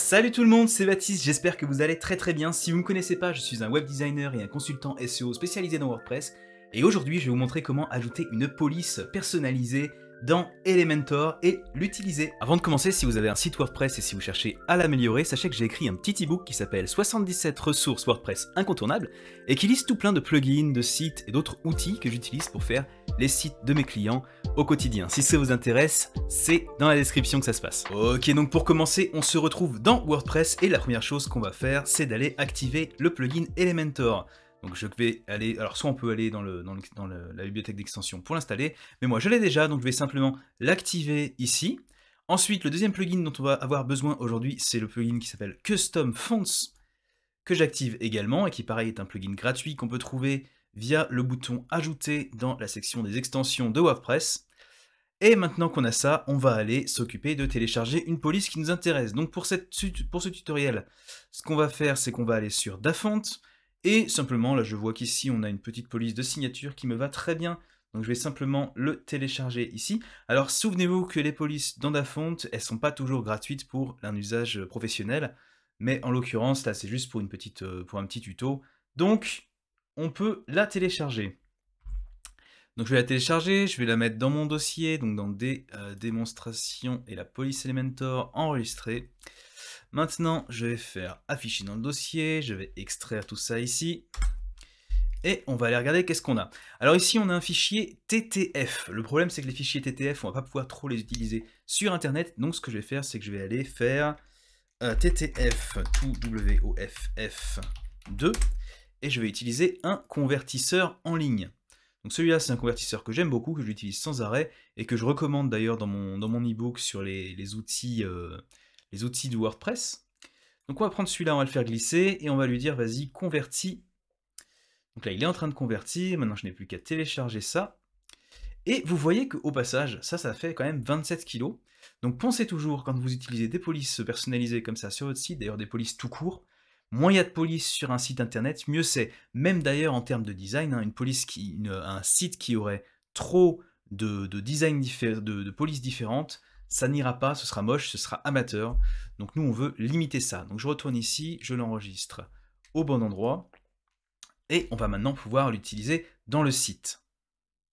Salut tout le monde, c'est Baptiste, j'espère que vous allez très bien. Si vous ne me connaissez pas, je suis un web designer et un consultant SEO spécialisé dans WordPress. Et aujourd'hui, je vais vous montrer comment ajouter une police personnalisée dans Elementor et l'utiliser. Avant de commencer, si vous avez un site WordPress et si vous cherchez à l'améliorer, sachez que j'ai écrit un petit ebook qui s'appelle 77 ressources WordPress incontournables et qui liste tout plein de plugins, de sites et d'autres outils que j'utilise pour faire les sites de mes clients au quotidien. Si ça vous intéresse, c'est dans la description que ça se passe. Ok, donc pour commencer, on se retrouve dans WordPress et la première chose qu'on va faire, c'est d'aller activer le plugin Elementor. Donc je vais aller, alors soit on peut aller dans la bibliothèque d'extension pour l'installer, mais moi je l'ai déjà, donc je vais simplement l'activer ici. Ensuite, le deuxième plugin dont on va avoir besoin aujourd'hui, c'est le plugin qui s'appelle Custom Fonts, que j'active également, et qui pareil est un plugin gratuit qu'on peut trouver via le bouton ajouter dans la section des extensions de WordPress. Et maintenant qu'on a ça, on va aller s'occuper de télécharger une police qui nous intéresse. Donc pour ce tutoriel, ce qu'on va faire, c'est qu'on va aller sur Dafont, et simplement, là je vois qu'ici on a une petite police de signature qui me va très bien, donc je vais simplement le télécharger ici. Alors souvenez-vous que les polices dans Dafont, elles sont pas toujours gratuites pour un usage professionnel, mais en l'occurrence là c'est juste pour un petit tuto, donc on peut la télécharger. Donc je vais la télécharger, je vais la mettre dans mon dossier, donc dans des démonstrations et la police Elementor enregistrée. Maintenant, je vais faire afficher dans le dossier, je vais extraire tout ça ici, et on va aller regarder qu'est-ce qu'on a. Alors ici, on a un fichier TTF. Le problème, c'est que les fichiers TTF, on va pas pouvoir trop les utiliser sur Internet, donc ce que je vais faire, c'est que je vais aller faire TTF, tout WOFF2, et je vais utiliser un convertisseur en ligne. Donc celui-là, c'est un convertisseur que j'aime beaucoup, que j'utilise sans arrêt, et que je recommande d'ailleurs dans mon e-book sur les outils de WordPress. Donc on va prendre celui-là, on va le faire glisser, et on va lui dire, vas-y, convertis. Donc là, il est en train de convertir, maintenant je n'ai plus qu'à télécharger ça. Et vous voyez qu'au passage, ça fait quand même 27 kg. Donc pensez toujours, quand vous utilisez des polices personnalisées comme ça sur votre site, d'ailleurs des polices tout court, moins il y a de polices sur un site internet, mieux c'est. Même d'ailleurs en termes de design, hein, un site qui aurait trop de design de polices différentes, ça n'ira pas, ce sera moche, ce sera amateur. Donc nous on veut limiter ça. Donc je retourne ici, je l'enregistre au bon endroit, et on va maintenant pouvoir l'utiliser dans le site.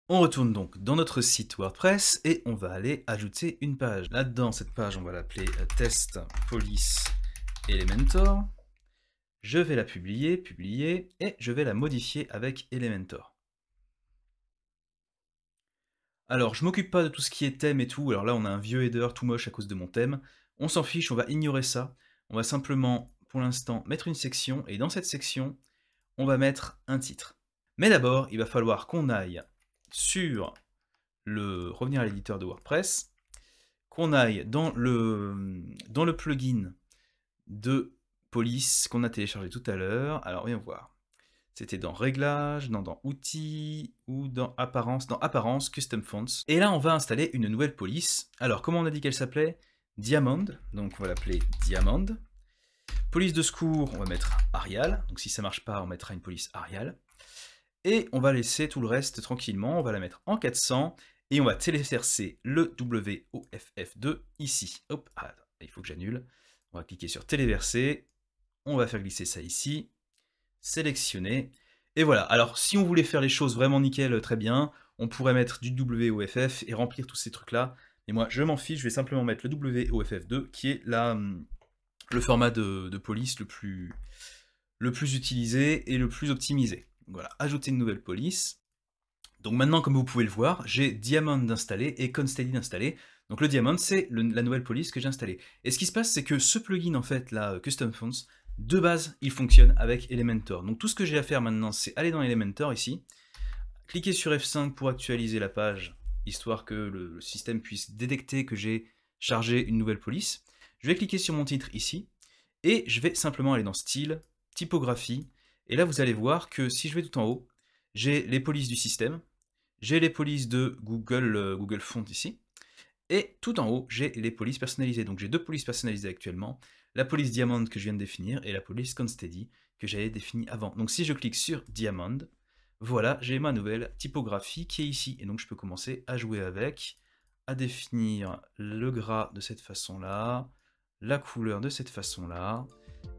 On retourne donc dans notre site WordPress et on va aller ajouter une page. Là-dedans, cette page, on va l'appeler Test Police Elementor. Je vais la publier, et je vais la modifier avec Elementor. Alors, je m'occupe pas de tout ce qui est thème et tout. Alors là, on a un vieux header tout moche à cause de mon thème. On s'en fiche, on va ignorer ça. On va simplement, pour l'instant, mettre une section, et dans cette section, on va mettre un titre. Mais d'abord, il va falloir qu'on aille revenir à l'éditeur de WordPress, qu'on aille dans le plugin de police qu'on a téléchargé tout à l'heure. Alors, voyons voir. C'était dans Réglages, dans Outils, ou dans Apparence, Custom Fonts. Et là, on va installer une nouvelle police. Alors, comment on a dit qu'elle s'appelait? Diamond. Donc, on va l'appeler Diamond. Police de secours, on va mettre Arial. Donc, si ça marche pas, on mettra une police Arial. Et on va laisser tout le reste tranquillement, on va la mettre en 400, et on va téléverser le WOFF2 ici. Hop, il faut que j'annule. On va cliquer sur téléverser, on va faire glisser ça ici, sélectionner, et voilà. Alors si on voulait faire les choses vraiment nickel, très bien, on pourrait mettre du WOFF et remplir tous ces trucs-là, mais moi je m'en fiche, je vais simplement mettre le WOFF2, qui est le format de police le plus utilisé et le plus optimisé. Voilà, ajouter une nouvelle police. Donc maintenant, comme vous pouvez le voir, j'ai Diamond installé et Consteady d'installer. Donc le Diamond, c'est la nouvelle police que j'ai installée. Et ce qui se passe, c'est que ce plugin, en fait, là, Custom Fonts, de base, il fonctionne avec Elementor. Donc tout ce que j'ai à faire maintenant, c'est aller dans Elementor ici, cliquer sur F5 pour actualiser la page, histoire que le système puisse détecter que j'ai chargé une nouvelle police. Je vais cliquer sur mon titre ici, et je vais simplement aller dans Style, Typographie, et là vous allez voir que si je vais tout en haut, j'ai les polices du système, j'ai les polices de Google Font ici, et tout en haut, j'ai les polices personnalisées. Donc j'ai deux polices personnalisées actuellement, la police Diamond que je viens de définir, et la police Consteady que j'avais définie avant. Donc si je clique sur Diamond, voilà, j'ai ma nouvelle typographie qui est ici, et donc je peux commencer à jouer avec, à définir le gras de cette façon-là, la couleur de cette façon-là.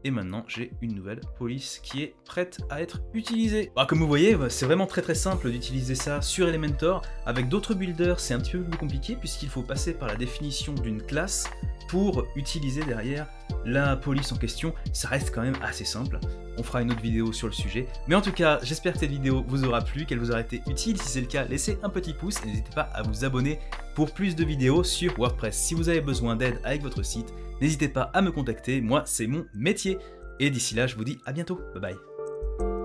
Et maintenant, j'ai une nouvelle police qui est prête à être utilisée. Bah, comme vous voyez, c'est vraiment très simple d'utiliser ça sur Elementor. Avec d'autres builders, c'est un petit peu plus compliqué puisqu'il faut passer par la définition d'une classe pour utiliser derrière la police en question. Ça reste quand même assez simple. On fera une autre vidéo sur le sujet. Mais en tout cas, j'espère que cette vidéo vous aura plu, qu'elle vous aura été utile. Si c'est le cas, laissez un petit pouce et n'hésitez pas à vous abonner pour plus de vidéos sur WordPress. Si vous avez besoin d'aide avec votre site, n'hésitez pas à me contacter, moi c'est mon métier. Et d'ici là, je vous dis à bientôt, bye bye.